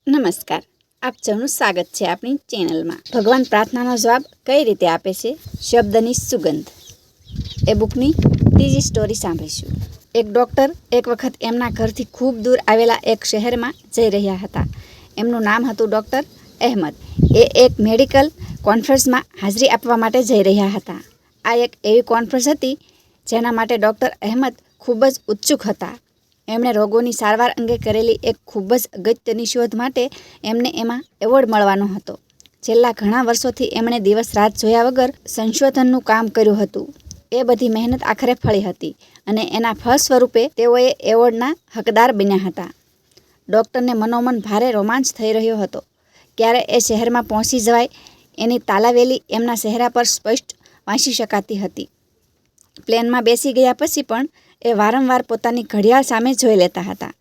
નમસ્કાર, આપ સૌનું સ્વાગત છે આપણી ચેનલમાં. ભગવાન પ્રાર્થનાનો જવાબ કઈ રીતે આપે છે? શબ્દની સુગંધ. એ બુકની ત્રીજી સ્ટોરી સાંભળીશું. એક ડૉક્ટર એક વખત એમના ઘરથી ખૂબ દૂર આવેલા એક શહેરમાં જઈ રહ્યા હતા. એમનું નામ હતું ડૉક્ટર અહેમદ. એ એક મેડિકલ કોન્ફરન્સમાં હાજરી આપવા માટે જઈ રહ્યા હતા. આ એક એવી કોન્ફરન્સ હતી જેના માટે ડૉક્ટર અહેમદ ખૂબ જ ઉત્સુક હતા. એમણે રોગોની સારવાર અંગે કરેલી એક ખૂબ જ અગત્યની શોધ માટે એમને એમાં એવોર્ડ મળવાનો હતો. છેલ્લા ઘણા વર્ષોથી એમણે દિવસ રાત જોયા વગર સંશોધનનું કામ કર્યું હતું. એ બધી મહેનત આખરે ફળી હતી અને એના ફળ સ્વરૂપે તેઓએ એવોર્ડના હકદાર બન્યા હતા. ડૉક્ટરને મનોમન ભારે રોમાંચ થઈ રહ્યો હતો. ક્યારે એ શહેરમાં પહોંચી જવાય એની તાલાવેલી એમના ચહેરા પર સ્પષ્ટ વાંચી શકાતી હતી. પ્લેનમાં બેસી ગયા પછી પણ એ વારંવાર પોતાની ઘડિયાળ સામે જોઈ લેતા હતા.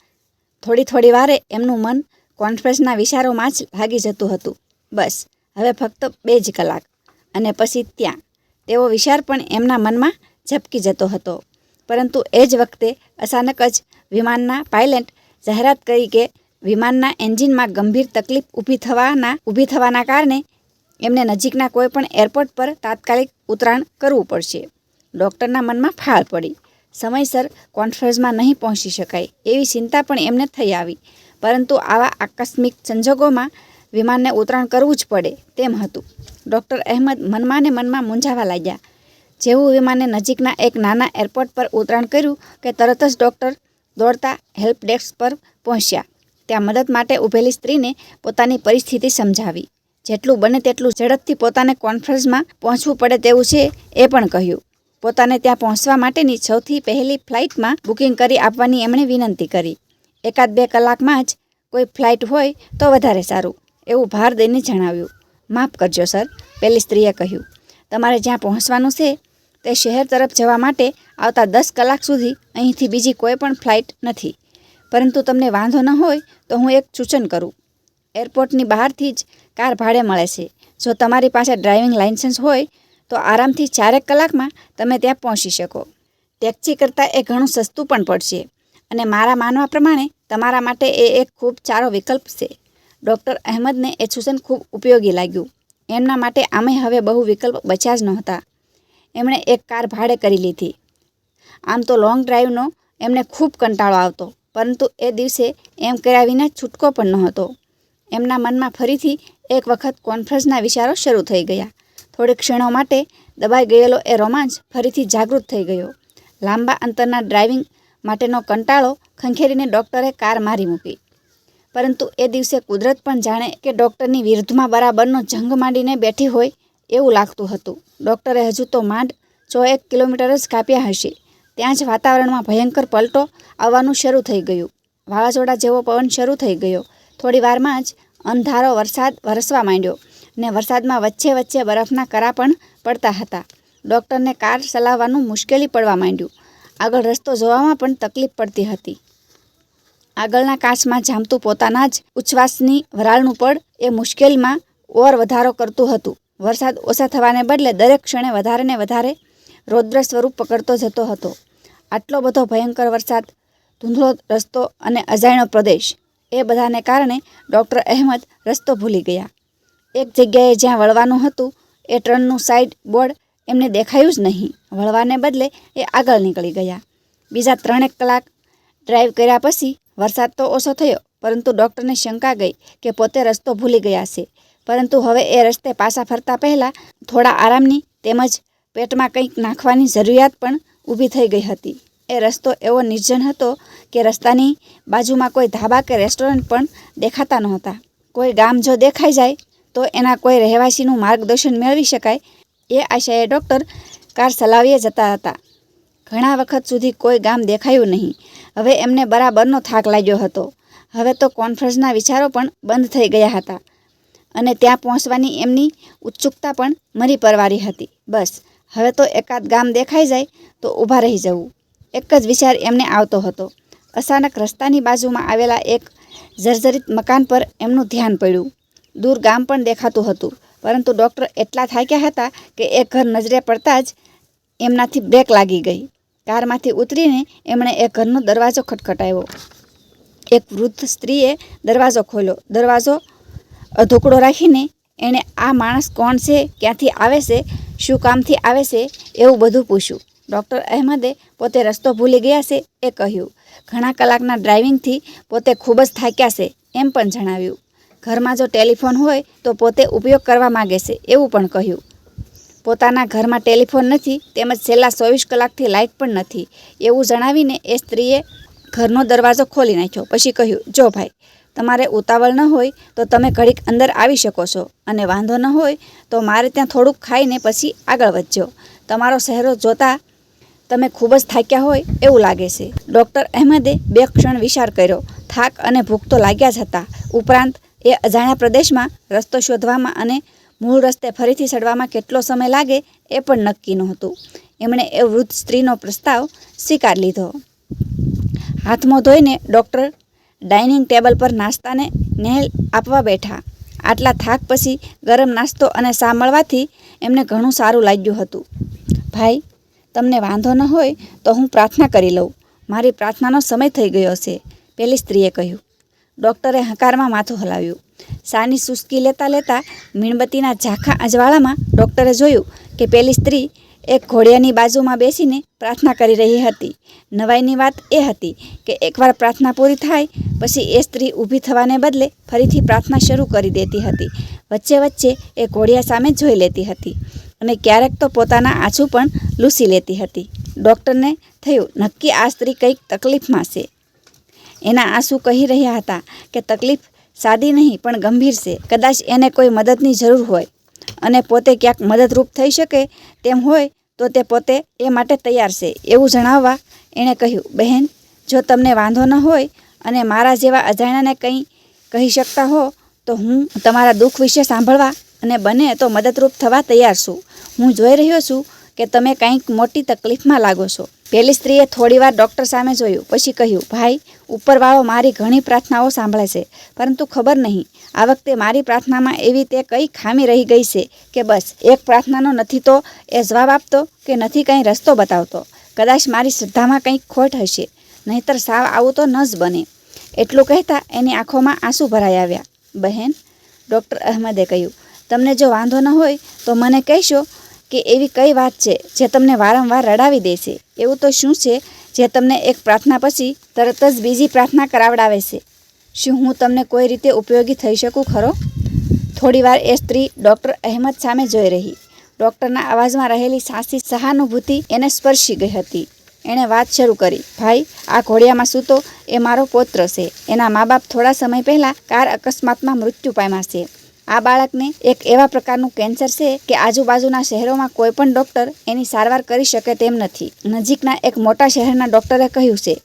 થોડી વારે એમનું મન કોન્ફરન્સના વિચારોમાં જ લાગી જતું હતું. બસ હવે ફક્ત 2 જ કલાક અને પછી ત્યાં. તેવો વિચાર પણ એમના મનમાં ઝબકી જતો હતો. પરંતુ એ જ વખતે અચાનક જ વિમાનના પાયલટ જાહેરાત કરી કે વિમાનના એન્જિનમાં ગંભીર તકલીફ ઊભી થવાના કારણે એમને નજીકના કોઈ પણ એરપોર્ટ પર તાત્કાલિક ઉતરાણ કરવું પડશે. ડૉક્ટરના મનમાં ફાળ પડી. સમયસર કોન્ફરન્સમાં નહીં પહોંચી શકાય એવી ચિંતા પણ એમને થઈ આવી. પરંતુ આવા આકસ્મિક સંજોગોમાં વિમાનને ઉતરાણ કરવું જ પડે તેમ હતું. ડૉક્ટર અહેમદ મનમાં ને મનમાં મૂંઝાવા લાગ્યા. જેવું વિમાને નજીકના એક નાના એરપોર્ટ પર ઉતરાણ કર્યું કે તરત જ ડૉક્ટર દોડતા હેલ્પ ડેસ્ક પર પહોંચ્યા. ત્યાં મદદ માટે ઊભેલી સ્ત્રીને પોતાની પરિસ્થિતિ સમજાવી. જેટલું બને તેટલું ઝડપથી પોતાને કોન્ફરન્સમાં પહોંચવું પડે તેવું છે એ પણ કહ્યું. પોતાને ત્યાં પહોંચવા માટેની સૌથી પહેલી ફ્લાઇટમાં બુકિંગ કરી આપવાની એમણે વિનંતી કરી. 1-2 કલાકમાં જ કોઈ ફ્લાઇટ હોય તો વધારે સારું, એવું ભાર દઈને જણાવ્યું. માફ કરજો સર, પેલી સ્ત્રીએ કહ્યું. તમારે જ્યાં પહોંચવાનું છે તે શહેર તરફ જવા માટે આવતા 10 કલાક સુધી અહીંથી બીજી કોઈ પણ ફ્લાઇટ નથી. પરંતુ તમને વાંધો ન હોય તો હું એક સૂચન કરું. એરપોર્ટની બહારથી જ કાર ભાડે મળે છે. જો તમારી પાસે ડ્રાઇવિંગ લાઇસન્સ હોય તો આરામથી 4 કલાકમાં તમે ત્યાં પહોંચી શકો. ટેક્સી કરતાં એ ઘણું સસ્તું પણ પડશે અને મારા માનવા પ્રમાણે તમારા માટે એ એક ખૂબ સારો વિકલ્પ છે. ડૉક્ટર અહેમદને એ સૂચન ખૂબ ઉપયોગી લાગ્યું. એમના માટે આમે હવે બહુ વિકલ્પ બચ્યા જ નહોતા. એમણે એક કાર ભાડે કરી લીધી. આમ તો લોંગ ડ્રાઈવનો એમને ખૂબ કંટાળો આવતો, પરંતુ એ દિવસે એમ કર્યા વિના છૂટકો પણ નહોતો. એમના મનમાં ફરીથી એક વખત કોન્ફરન્સના વિચારો શરૂ થઈ ગયા. થોડીક ક્ષણો માટે દબાઈ ગયેલો એ રોમાંચ ફરીથી જાગૃત થઈ ગયો. લાંબા અંતરના ડ્રાઇવિંગ માટેનો કંટાળો ખંખેરીને ડૉક્ટરે કાર મારી મૂકી. પરંતુ એ દિવસે કુદરત પણ જાણે કે ડૉક્ટરની વિરુદ્ધમાં બરાબરનો જંગ માંડીને બેઠી હોય એવું લાગતું હતું. ડૉક્ટરે હજુ તો માંડ 100 કિલોમીટર જ કાપ્યા હશે ત્યાં જ વાતાવરણમાં ભયંકર પલટો આવવાનું શરૂ થઈ ગયું. વાવાઝોડા જેવો પવન શરૂ થઈ ગયો. થોડી વારમાં જ અંધારો વરસાદ વરસવા માંડ્યો ને વરસાદમાં વચ્ચે બરફના કરા પણ પડતા હતા. ડૉક્ટરને કાર ચલાવવાનું મુશ્કેલી પડવા માંડ્યું. આગળ રસ્તો જોવામાં પણ તકલીફ પડતી હતી. આગળના કાચમાં જામતું પોતાના જ ઉચ્છ્વાસની વરાળનું પડ એ મુશ્કેલીમાં ઓર વધારો કરતું હતું. વરસાદ ઓછા થવાને બદલે દરેક ક્ષણે વધારે ને વધારે રૌદ્ર સ્વરૂપ પકડતો જતો હતો. આટલો બધો ભયંકર વરસાદ, ધૂંધળો રસ્તો અને અજાણ્યો પ્રદેશ, એ બધાને કારણે ડૉક્ટર અહેમદ રસ્તો ભૂલી ગયા. એક જગ્યાએ જ્યાં વળવાનું હતું એ ટ્રનનું સાઇડ બોર્ડ એમને દેખાયું જ નહીં. વળવાને બદલે એ આગળ નીકળી ગયા. બીજા 3 કલાક ડ્રાઈવ કર્યા પછી વરસાદ તો ઓછો થયો, પરંતુ ડૉક્ટરને શંકા ગઈ કે પોતે રસ્તો ભૂલી ગયા છે. પરંતુ હવે એ રસ્તે પાછા ફરતા પહેલાં થોડા આરામની તેમજ પેટમાં કંઈક નાખવાની જરૂરિયાત પણ ઊભી થઈ ગઈ હતી. એ રસ્તો એવો નિર્જન હતો કે રસ્તાની બાજુમાં કોઈ ધાબા કે રેસ્ટોરન્ટ પણ દેખાતા નહોતા. કોઈ ગામ જો દેખાઈ જાય તો એના કોઈ રહેવાસીનું માર્ગદર્શન મેળવી શકાય એ આશાએ ડૉક્ટર કાર ચલાવીએ જતા હતા. ઘણા વખત સુધી કોઈ ગામ દેખાયું નહીં. હવે એમને બરાબરનો થાક લાગ્યો હતો. હવે તો કોન્ફરન્સના વિચારો પણ બંધ થઈ ગયા હતા અને ત્યાં પહોંચવાની એમની ઉત્સુકતા પણ મરી પરવારી હતી. બસ હવે તો એકાદ ગામ દેખાઈ જાય તો ઊભા રહી જવું, એક જ વિચાર એમને આવતો હતો. અચાનક રસ્તાની બાજુમાં આવેલા એક જર્જરિત મકાન પર એમનું ધ્યાન પડ્યું. દૂર ગામ પણ દેખાતું હતું, પરંતુ ડૉક્ટર એટલા થાક્યા હતા કે એ ઘર નજરે પડતા જ એમનાથી બ્રેક લાગી ગઈ. કારમાંથી ઉતરીને એમણે એ ઘરનો દરવાજો ખટખટાવ્યો. એક વૃદ્ધ સ્ત્રીએ દરવાજો ખોલ્યો. દરવાજો અધોકડો રાખીને એણે આ માણસ કોણ છે, ક્યાંથી આવે છે, શું કામથી આવે છે એવું બધું પૂછ્યું. ડૉક્ટર અહેમદે પોતે રસ્તો ભૂલી ગયા છે એ કહ્યું. ઘણા કલાકના ડ્રાઇવિંગથી પોતે ખૂબ જ થાક્યા છે એમ પણ જણાવ્યું. ઘરમાં જો ટેલિફોન હોય તો પોતે ઉપયોગ કરવા માગે છે એવું પણ કહ્યું. પોતાના ઘરમાં ટેલિફોન નથી તેમજ છેલ્લા 24 કલાકથી લાઇટ પણ નથી એવું જણાવીને એ સ્ત્રીએ ઘરનો દરવાજો ખોલી નાખ્યો. પછી કહ્યું, જો ભાઈ, તમારે ઉતાવળ ન હોય તો તમે ઘડીક અંદર આવી શકો છો, અને વાંધો ન હોય તો મારે ત્યાં થોડુંક ખાઈને પછી આગળ વધજો. તમારો ચહેરો જોતા તમે ખૂબ જ થાક્યા હોય એવું લાગે છે. ડૉક્ટર અહેમદે 2 ક્ષણ વિચાર કર્યો. થાક અને ભૂખ તો લાગ્યા જ હતા. ઉપરાંત એ અજાણ્યા પ્રદેશમાં રસ્તો શોધવામાં અને મૂળ રસ્તે ફરીથી ચડવામાં કેટલો સમય લાગે એ પણ નક્કી નહોતું. એમણે એ વૃદ્ધ સ્ત્રીનો પ્રસ્તાવ સ્વીકાર લીધો. હાથમાં ધોઈને ડૉક્ટર ડાઇનિંગ ટેબલ પર નાસ્તાને નેલ આપવા બેઠા. આટલા થાક પછી ગરમ નાસ્તો અને ચા મળવાથી એમને ઘણું સારું લાગ્યું હતું. ભાઈ, તમને વાંધો ન હોય તો હું પ્રાર્થના કરી લઉં. મારી પ્રાર્થનાનો સમય થઈ ગયો છે, પેલી સ્ત્રીએ કહ્યું. ડૉક્ટરે હકારમાં માથું હલાવ્યું. ચાની ચૂસકી લેતા લેતા મીણબત્તીના ઝાંખા અજવાળામાં ડૉક્ટરે જોયું કે પેલી સ્ત્રી એક ઘોડિયાની બાજુમાં બેસીને પ્રાર્થના કરી રહી હતી. નવાઈની વાત એ હતી કે એકવાર પ્રાર્થના પૂરી થાય પછી એ સ્ત્રી ઊભી થવાને બદલે ફરીથી પ્રાર્થના શરૂ કરી દેતી હતી. વચ્ચે વચ્ચે એ ઘોડિયા સામે જોઈ લેતી હતી અને ક્યારેક તો પોતાના આંસુ પણ લૂસી લેતી હતી. ડૉક્ટરને થયું, નક્કી આ સ્ત્રી કંઈક તકલીફમાં છે. એના આંસુ કહી રહ્યા હતા કે તકલીફ સાદી નહીં પણ ગંભીર છે. કદાચ એને કોઈ મદદની જરૂર હોય અને પોતે ક્યાંક મદદરૂપ થઈ શકે તેમ હોય તો તે પોતે એ માટે તૈયાર છે એવું જણાવવા એણે કહ્યું, બહેન, જો તમને વાંધો ન હોય અને મારા જેવા અજાણ્યાને કંઈ કહી શકતા હો તો હું તમારા દુઃખ વિશે સાંભળવા અને બને તો મદદરૂપ થવા તૈયાર છું. હું જોઈ રહ્યો છું કે તમે કંઈક મોટી તકલીફમાં લાગો છો. પેલી સ્ત્રીએ થોડીવાર ડૉક્ટર સામે જોયું. પછી કહ્યું, ભાઈ, ઉપરવાળો મારી ઘણી પ્રાર્થનાઓ સાંભળે છે, પરંતુ ખબર નહીં આ વખતે મારી પ્રાર્થનામાં એવી તે કઈ ખામી રહી ગઈ છે કે બસ એક પ્રાર્થનાનો નથી તો એ જવાબ આપતો કે નથી કંઈ રસ્તો બતાવતો. કદાચ મારી શ્રદ્ધામાં કંઈક ખોટ હશે, નહીંતર સાવ આવું તો ન જ બને. એટલું કહેતા એની આંખોમાં આંસુ ભરાઈ આવ્યા. બહેન, ડૉક્ટર અહેમદે કહ્યું, તમને જો વાંધો ન હોય તો મને કહેશો કે એવી કઈ વાત છે જે તમને વારંવાર રડાવી દે છે? એવું તો શું છે જે તમને એક પ્રાર્થના પછી તરત જ બીજી પ્રાર્થના કરાવડાવે છે? શું હું તમને કોઈ રીતે ઉપયોગી થઈ શકું ખરો? થોડીવાર એ સ્ત્રી ડૉક્ટર અહેમદ સામે જોઈ રહી. ડૉક્ટરના અવાજમાં રહેલી સાચી સહાનુભૂતિ એને સ્પર્શી ગઈ હતી. એણે વાત શરૂ કરી, ભાઈ, આ ઘોડિયામાં સૂતો એ મારો પૌત્ર છે. એના મા બાપ થોડા સમય પહેલાં કાર અકસ્માતમાં મૃત્યુ પામ્યા છે. આ બાળકને એક એવા પ્રકારનું કેન્સર છે કે આજુબાજુના શહેરોમાં કોઈ પણ ડૉક્ટર એની સારવાર કરી શકે તેમ નથી. નજીકના એક મોટા શહેરના ડૉક્ટરે કહ્યું છે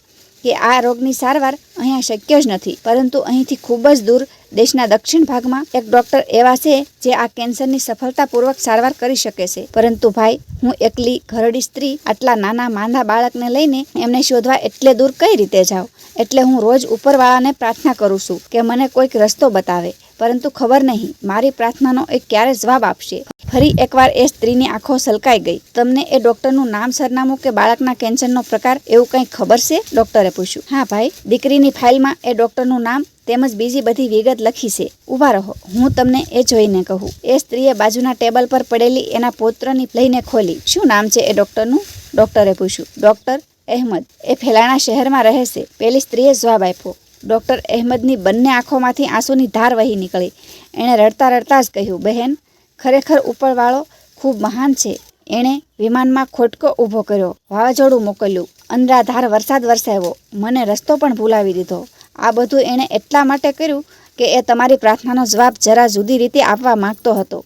કે આ રોગની સારવાર અહીંયા શક્ય જ નથી, પરંતુ અહીંથી ખૂબ જ દૂર દેશના દક્ષિણ ભાગમાં એક ડૉક્ટર એવા છે જે આ કેન્સરની સફળતાપૂર્વક સારવાર કરી શકે છે. પરંતુ ભાઈ, હું એકલી ઘરડી સ્ત્રી આટલા નાના માંદા બાળકને લઈને એમને શોધવા એટલે દૂર કઈ રીતે જાઉં? એટલે હું રોજ ઉપરવાળાને પ્રાર્થના કરું છું કે મને કોઈક રસ્તો બતાવે, પરંતુ ખબર નહીં મારી પ્રાર્થનાનો એ ક્યારે જવાબ આપશે. ફરી એકવાર એ સ્ત્રીની આંખો સલકાઈ ગઈ. તમને એ ડૉક્ટરનું નામ, સરનામું કે બાળકના કેન્સરનો પ્રકાર એવું કંઈ ખબર છે? ડૉક્ટરે પૂછ્યું. હા ભાઈ, દીકરીની ફાઇલમાં એ ડૉક્ટરનું નામ તેમજ બીજી બધી વિગત લખી છે. ઊભા રહો, હું તમને એ જોઈને કહું. એ સ્ત્રીએ બાજુના ટેબલ પર પડેલી એના પૌત્રની લઈને ખોલી. શું નામ છે એ ડૉક્ટરનું? ડૉક્ટરે પૂછ્યું. ડૉક્ટર અહેમદ. એ ફેલાણા શહેરમાં રહે છે, પેલી સ્ત્રીએ જવાબ આપ્યો. ડૉક્ટર અહેમદની બંને આંખોમાંથી આંસુની ધાર વહી નીકળી. એણે રડતા રડતા જ કહ્યું, બહેન, ખરેખર ઉપરવાળો ખૂબ મહાન છે. એણે વિમાનમાં ખોટકો ઊભો કર્યો, વાવાઝોડું મોકલ્યું, અનરાધાર વરસાદ વરસાવ્યો, મને રસ્તો પણ ભૂલાવી દીધો. આ બધું એણે એટલા માટે કર્યું કે એ તમારી પ્રાર્થનાનો જવાબ જરા જુદી રીતે આપવા માંગતો હતો.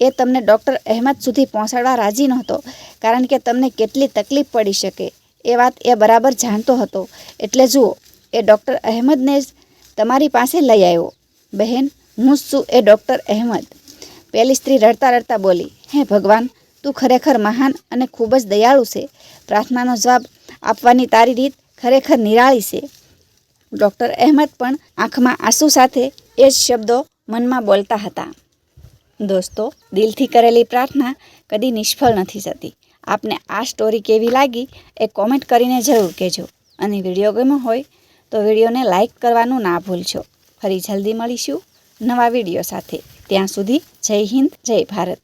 એ તમને ડૉક્ટર અહેમદ સુધી પહોંચાડવા રાજી નહોતો, કારણ કે તમને કેટલી તકલીફ પડી શકે એ વાત એ બરાબર જાણતો હતો. એટલે જુઓ, એ ડૉક્ટર અહેમદને જ તમારી પાસે લઈ આવ્યો. બહેન, હું જ છું એ ડૉક્ટર અહેમદ. પેલી સ્ત્રી રડતા રડતા બોલી, હે ભગવાન, તું ખરેખર મહાન અને ખૂબ જ દયાળુ છે. પ્રાર્થનાનો જવાબ આપવાની તારી રીત ખરેખર નિરાળી છે. ડૉક્ટર અહેમદ પણ આંખમાં આંસુ સાથે એ જ શબ્દો મનમાં બોલતા હતા. દોસ્તો, દિલથી કરેલી પ્રાર્થના કદી નિષ્ફળ નથી જતી. આપને આ સ્ટોરી કેવી લાગી એ કોમેન્ટ કરીને જરૂર કહેજો. અને વિડીયો ગમ્યો હોય તો વિડીયોને લાઈક કરવાનું ના ભૂલશો. ફરી જલ્દી મળીશું નવા વિડીયો સાથે. ત્યાં સુધી જય હિન્દ, જય ભારત.